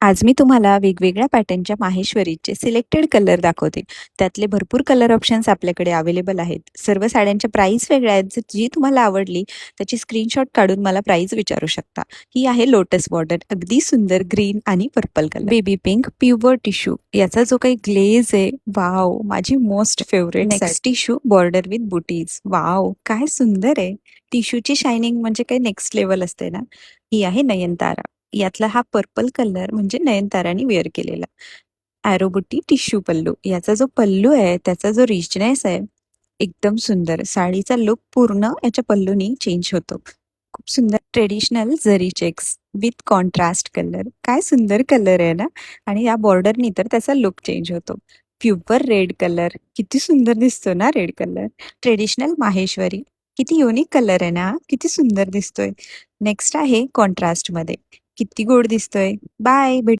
आज मी तुम्हाला वेगवेगळ्या पॅटर्नच्या माहेश्वरीचे सिलेक्टेड कलर दाखवते. त्यातले भरपूर कलर ऑप्शन्स आपल्याकडे अवेलेबल आहेत. सर्व साड्यांच्या प्राईस वेगळ्या आहेत. जी तुम्हाला आवडली त्याची स्क्रीनशॉट काढून मला प्राईस विचारू शकता. ही आहे लोटस बॉर्डर, अगदी सुंदर ग्रीन आणि purple colour. Baby pink pure tissue याचा जो काही ग्लेज आहे, वाव, माझी most favourite. Next tissue border with booties. Wow, काय सुंदर आहे. टिश्यूची शायनिंग म्हणजे काही नेक्स्ट लेवल असते ना. ही आहे नयनतारा. यातला हा पर्पल कलर म्हणजे नयनताराने वेअर केलेला. ॲरोबुट्टी टिश्यू पल्लू. याचा जो पल्लू आहे त्याचा जो रिचनेस आहे एकदम सुंदर. साडीचा लुक पूर्ण याच्या पल्लूनी चेंज होतो. खूप सुंदर ट्रेडिशनल जरी चेक्स विथ कॉन्ट्रास्ट कलर. काय सुंदर कलर आहे ना. आणि या बॉर्डरनी तर त्याचा लुक चेंज होतो. Pure red colour. किती सुंदर दिसतो ना रेड कलर. ट्रेडिशनल माहेश्वरी. किती युनिक कलर आहे ना. किती सुंदर दिसतोय. नेक्स्ट आहे कॉन्ट्रास्ट मध्ये. किती गोड दिसतोय. बाय. भेट